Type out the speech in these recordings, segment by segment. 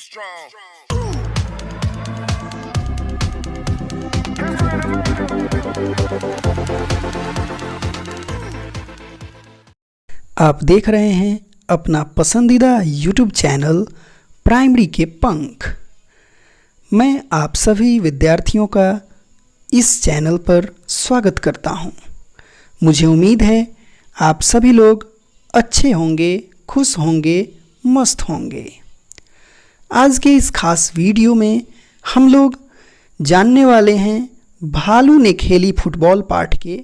आप देख रहे हैं अपना पसंदीदा YouTube चैनल प्राइमरी के पंख। मैं आप सभी विद्यार्थियों का इस चैनल पर स्वागत करता हूं। मुझे उम्मीद है आप सभी लोग अच्छे होंगे, खुश होंगे, मस्त होंगे। आज के इस खास वीडियो में हम लोग जानने वाले हैं भालू ने खेली फुटबॉल पाठ के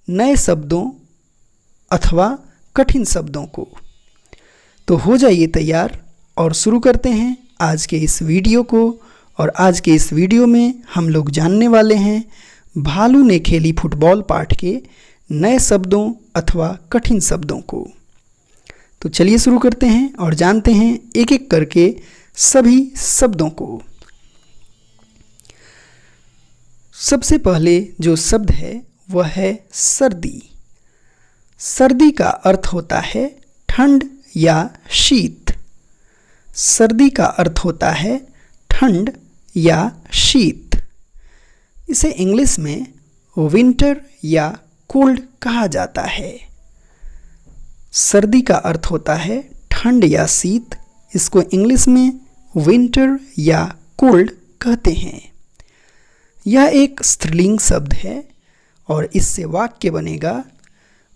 नए शब्दों अथवा कठिन शब्दों को। तो हो जाइए तैयार और शुरू करते हैं आज के इस वीडियो को। और आज के इस वीडियो में हम लोग जानने वाले हैं भालू ने खेली फुटबॉल पाठ के नए शब्दों अथवा कठिन शब्दों को। तो चलिए शुरू करते हैं और जानते हैं एक एक करके सभी शब्दों को। सबसे पहले जो शब्द है वह है सर्दी। सर्दी का अर्थ होता है ठंड या शीत। सर्दी का अर्थ होता है ठंड या शीत। इसे इंग्लिश में विंटर या कोल्ड कहा जाता है। सर्दी का अर्थ होता है ठंड या शीत। इसको इंग्लिश में विंटर या कोल्ड कहते हैं। यह एक स्त्रीलिंग शब्द है और इससे वाक्य बनेगा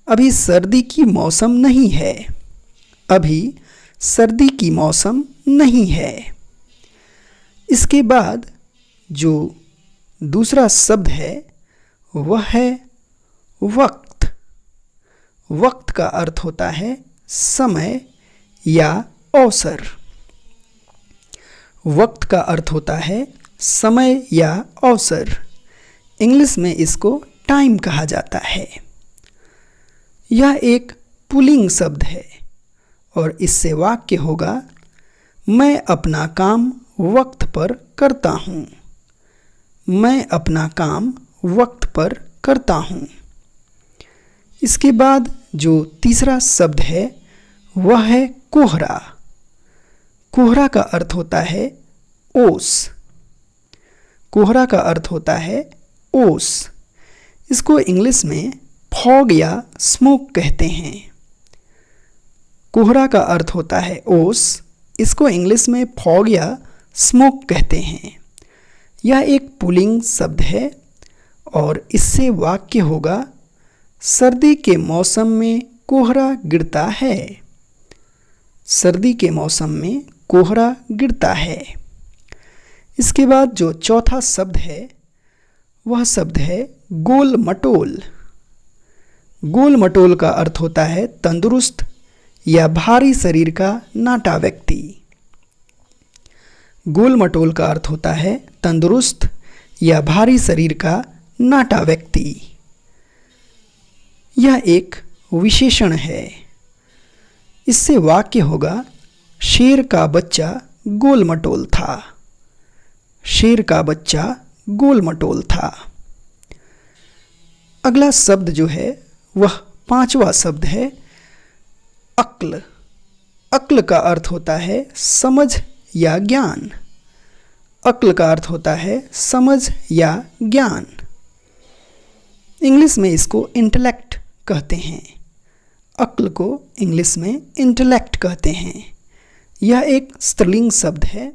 अभी सर्दी की मौसम नहीं है। अभी सर्दी की मौसम नहीं है। इसके बाद जो दूसरा शब्द है वह है वक्त। वक्त का अर्थ होता है समय या अवसर। वक्त का अर्थ होता है समय या अवसर। इंग्लिश में इसको टाइम कहा जाता है। यह एक पुल्लिंग शब्द है और इससे वाक्य होगा मैं अपना काम वक्त पर करता हूँ। मैं अपना काम वक्त पर करता हूँ। इसके बाद जो तीसरा शब्द है वह है कोहरा। कोहरा का अर्थ होता है ओस। कोहरा का अर्थ होता है ओस। इसको इंग्लिश में फॉग या स्मोक कहते हैं। कोहरा का अर्थ होता है ओस। इसको इंग्लिश में फॉग या स्मोक कहते हैं। यह एक पुल्लिंग शब्द है और इससे वाक्य होगा सर्दी के मौसम में कोहरा गिरता है। सर्दी के मौसम में कोहरा गिरता है। इसके बाद जो चौथा शब्द है वह शब्द है गोल मटोल। गोल मटोल का अर्थ होता है तंदुरुस्त या भारी शरीर का नाटा व्यक्ति। गोल मटोल का अर्थ होता है तंदुरुस्त या भारी शरीर का नाटा व्यक्ति। यह एक विशेषण है। इससे वाक्य होगा शेर का बच्चा गोल मटोल था। शेर का बच्चा गोल मटोल था। अगला शब्द जो है वह पांचवा शब्द है अक्ल। अक्ल का अर्थ होता है समझ या ज्ञान। अक्ल का अर्थ होता है समझ या ज्ञान। इंग्लिश में इसको इंटेलेक्ट कहते हैं। अक्ल को इंग्लिश में इंटेलेक्ट कहते हैं। यह एक स्त्रीलिंग शब्द है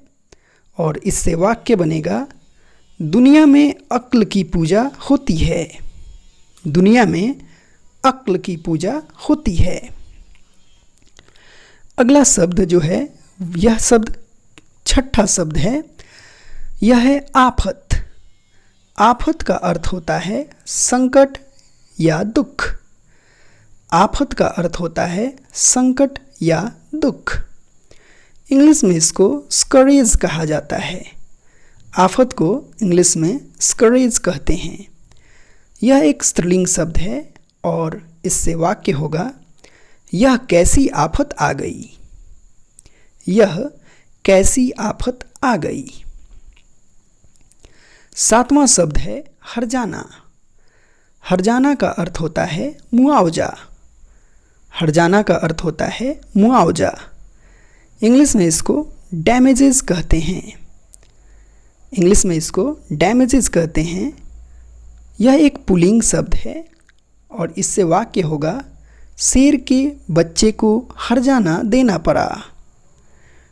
और इससे वाक्य बनेगा दुनिया में अक्ल की पूजा होती है। दुनिया में अक्ल की पूजा होती है। अगला शब्द जो है यह शब्द छठा शब्द है। यह है आफत। आफत का अर्थ होता है संकट या दुख। आफत का अर्थ होता है संकट या दुख। इंग्लिश में इसको स्करेज कहा जाता है। आफत को इंग्लिश में स्करेज कहते हैं। यह एक स्त्रीलिंग शब्द है और इससे वाक्य होगा यह कैसी आफत आ गई। यह कैसी आफत आ गई। सातवां शब्द है हर्जाना। हर्जाना का अर्थ होता है मुआवजा। हर्जाना का अर्थ होता है मुआवजा। इंग्लिश में इसको डैमेजेस कहते हैं। इंग्लिश में इसको डैमेजेस कहते हैं। यह एक पुल्लिंग शब्द है और इससे वाक्य होगा शेर के बच्चे को हर्जाना देना पड़ा।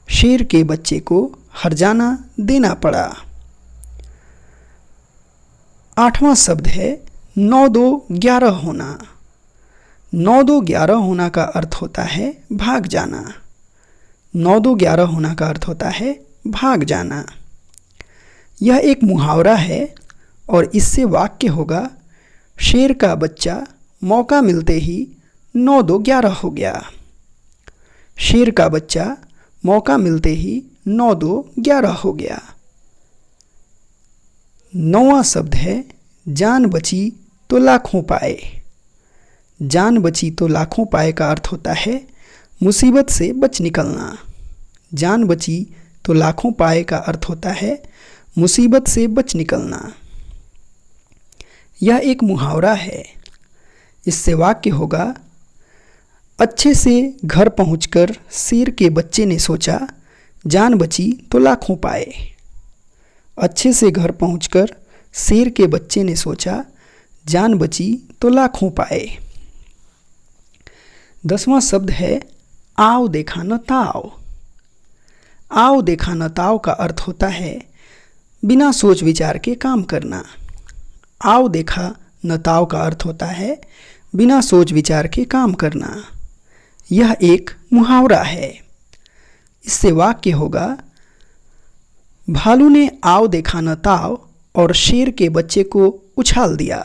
शेर के बच्चे को हर्जाना देना पड़ा। 8वां शब्द है 9-2-11 होना। 9-2-11 होना का अर्थ होता है भाग जाना। 9-2-11 होना का अर्थ होता है भाग जाना। यह एक मुहावरा है और इससे वाक्य होगा शेर का बच्चा मौका मिलते ही 9-2-11 हो गया। शेर का बच्चा मौका मिलते ही 9-2-11 हो गया। 9वां शब्द है जान बची तो लाखों पाए। जान बची तो लाखों पाए का अर्थ होता है मुसीबत से बच निकलना। जान बची तो लाखों पाए का अर्थ होता है मुसीबत से बच निकलना। यह एक मुहावरा है। इससे वाक्य होगा अच्छे से घर पहुंचकर शेर के बच्चे ने सोचा जान बची तो लाखों पाए। अच्छे से घर पहुंचकर शेर के बच्चे ने सोचा जान बची तो लाखों पाए। 10वां शब्द है आओ देखा न ताओ। आओ देखा न ताओ का अर्थ होता है बिना सोच विचार के काम करना। आओ देखा न ताओ का अर्थ होता है बिना सोच विचार के काम करना। यह एक मुहावरा है। इससे वाक्य होगा भालू ने आओ देखा न ताओ और शेर के बच्चे को उछाल दिया।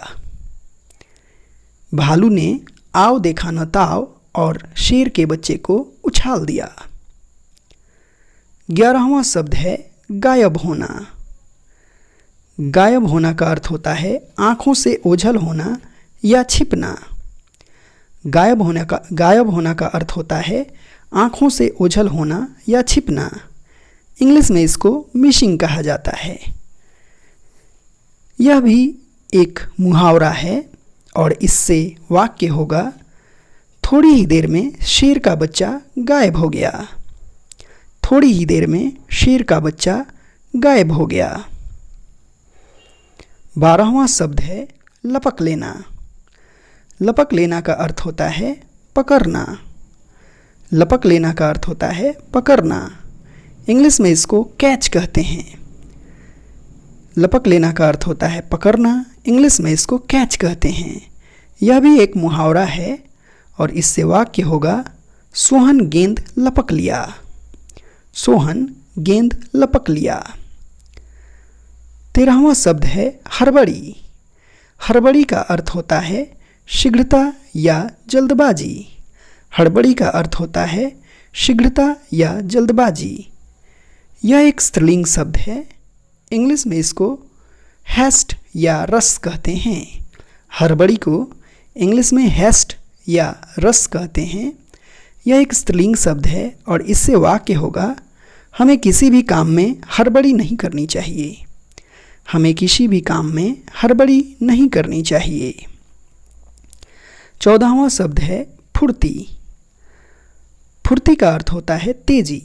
भालू ने आओ देखा न ताओ और शेर के बच्चे को उछाल दिया। 11वां शब्द है गायब होना। गायब होना का अर्थ होता है आँखों से ओझल होना या छिपना। गायब होना का अर्थ होता है आँखों से ओझल होना या छिपना। इंग्लिश में इसको मिसिंग कहा जाता है। यह भी एक मुहावरा है और इससे वाक्य होगा थोड़ी ही देर में शेर का बच्चा गायब हो गया। थोड़ी ही देर में शेर का बच्चा गायब हो गया। 12वां शब्द है लपक लेना। लपक लेना का अर्थ होता है पकड़ना। लपक लेना का अर्थ होता है पकड़ना। इंग्लिश में इसको कैच कहते हैं। लपक लेना का अर्थ होता है पकड़ना। इंग्लिश में इसको कैच कहते हैं। यह भी एक मुहावरा है और इससे वाक्य होगा सोहन गेंद लपक लिया। सोहन गेंद लपक लिया। 13वां शब्द है हड़बड़ी। हड़बड़ी का अर्थ होता है शीघ्रता या जल्दबाजी। हड़बड़ी का अर्थ होता है शीघ्रता या जल्दबाजी। यह एक स्त्रीलिंग शब्द है। इंग्लिश में इसको हैस्ट या रश कहते हैं। हड़बड़ी को इंग्लिश में हैस्ट या रश कहते हैं। यह एक स्त्रीलिंग शब्द है और इससे वाक्य होगा हमें किसी भी काम में हड़बड़ी नहीं करनी चाहिए। हमें किसी भी काम में हड़बड़ी नहीं करनी चाहिए। 14वां शब्द है फुर्ती। फुर्ती का अर्थ होता है तेजी।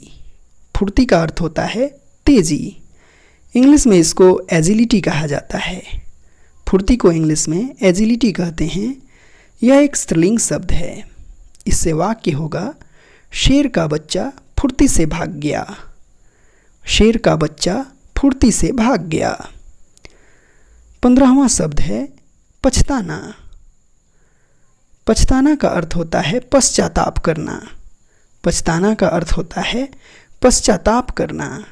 फुर्ती का अर्थ होता है तेजी। इंग्लिश में इसको एजिलिटी कहा जाता है। फुर्ती को इंग्लिश में एजिलिटी कहते हैं। यह एक स्त्रीलिंग शब्द है। इससे वाक्य होगा शेर का बच्चा फुर्ती से भाग गया। शेर का बच्चा फुर्ती से भाग गया। 15वां शब्द है पछताना। पछताना का अर्थ होता है पश्चाताप करना। पछताना का अर्थ होता है पश्चाताप करना।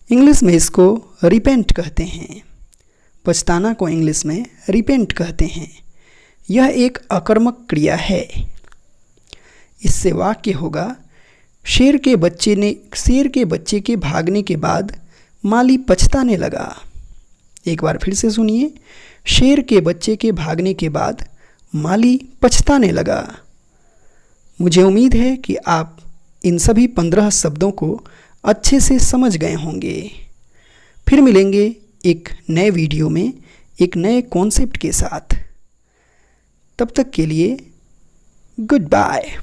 इंग्लिश में इसको रिपेंट कहते हैं। पछताना को इंग्लिश में रिपेंट कहते हैं। यह एक आक्रामक क्रिया है। इससे वाक्य होगा शेर के बच्चे के भागने के बाद माली पछताने लगा। एक बार फिर से सुनिए। शेर के बच्चे के भागने के बाद माली पछताने लगा। मुझे उम्मीद है कि आप इन सभी 15 शब्दों को अच्छे से समझ गए होंगे। फिर मिलेंगे एक नए वीडियो में एक नए कॉन्सेप्ट के साथ। तब तक के लिए गुड बाय।